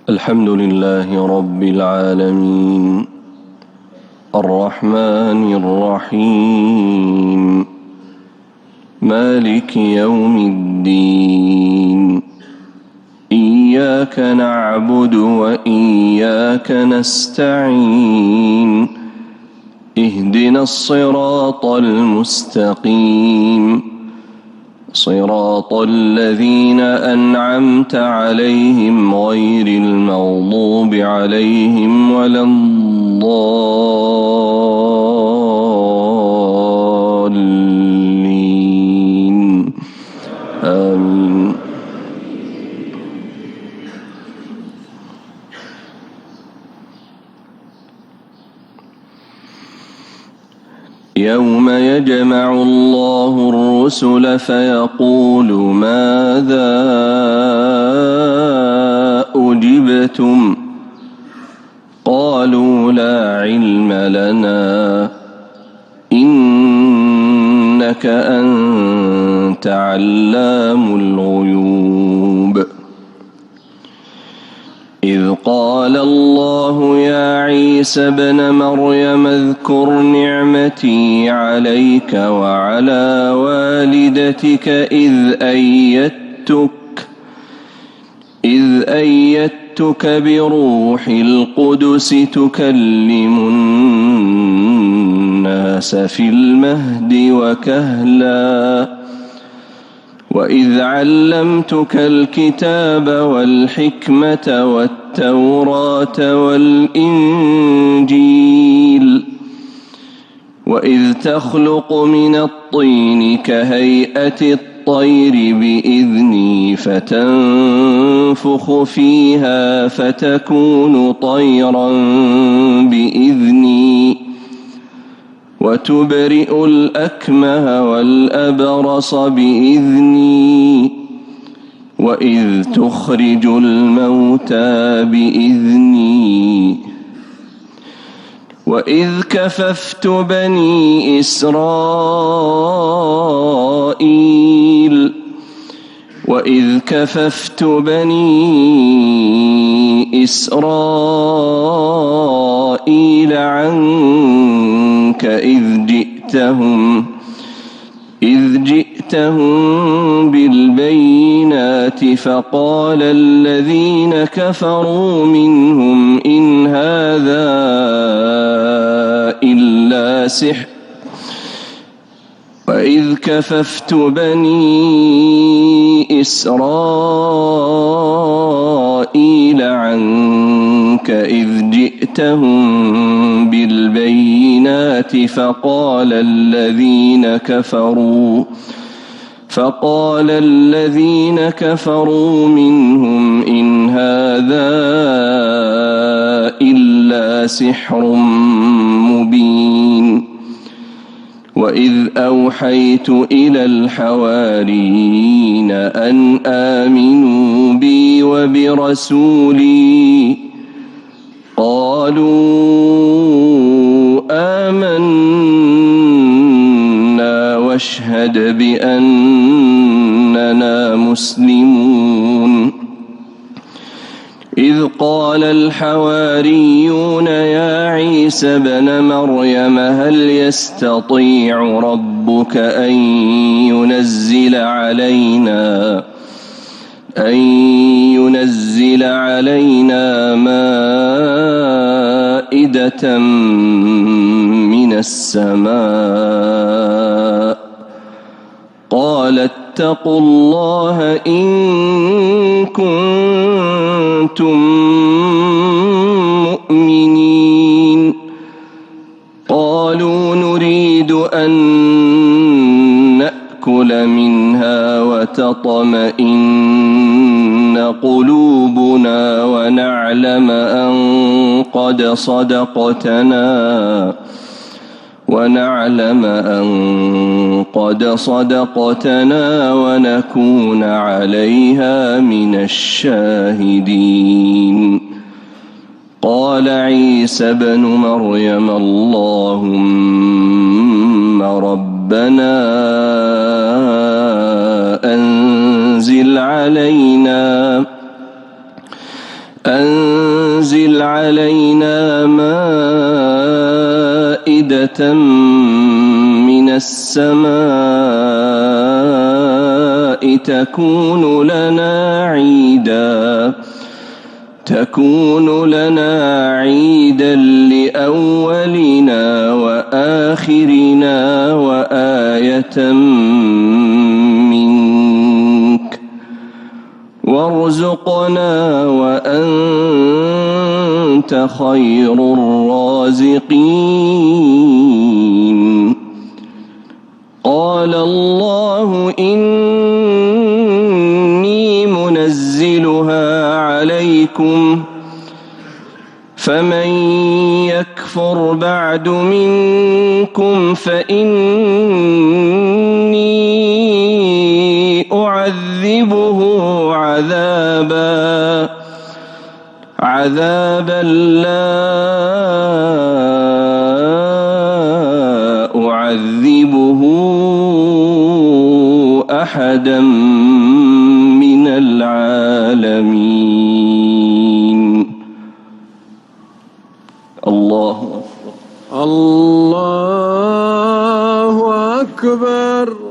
الحمد لله رب العالمين الرحمن الرحيم مالك يوم الدين إياك نعبد وإياك نستعين اهدنا الصراط المستقيم صراط الذين أنعمت عليهم غير المغضوب عليهم ولا الضالين آمين. يوم يجمع الله الرسل فيقول ماذا أجبتم قالوا لا علم لنا إنك أنت علام الغيوب إذ قال الله يا عيسى ابن مريم اذكر نعمتي عليك وعلى والدتك إذ أيدتك بروح القدس تكلم الناس في المهد وكهلا وإذ علمتك الكتاب والحكمة والتوراة والإنجيل وإذ تخلق من الطين كهيئة الطير بإذني فتنفخ فيها فتكون طيرا بإذني وتبرئ الأكمه والأبرص بإذني وإذ تخرج الموتى بإذني وإذ كففت بني إسرائيل عنك إذ جئتهم بالبينات فقال الذين كفروا منهم إن هذا إلا سحر وإذ كففت بني إسرائيل عنك إذ جئتهم بالبينات فقال الذين كفروا منهم إن هذا إلا سحر مبين وإذ أوحيت إلى الحواريين أن آمنوا بي وبرسولي قالوا آمنا واشهد بأننا مسلمون إذ قال الحواريون يا عيسى ابن مريم هل يستطيع ربك أن ينزل علينا مائدة من السماء قال اتقوا الله إن كنتم مؤمنين قالوا نريد أن نأكل منها وتطمئن قلوبنا ونعلم أن قد صدقتنا ونكون عليها من الشاهدين قال عيسى ابن مريم اللهم ربنا أنزل علينا علينا مائدة من السماء تكون لنا عيدا لأولنا وآخرنا وآية منك وارزقنا وأنت خير الرازقين. قال الله إني منزلها عليكم فمن يكفر بعد منكم فإني أعذبه عذابا لا أعذبه أحدا من العالمين. الله أكبر.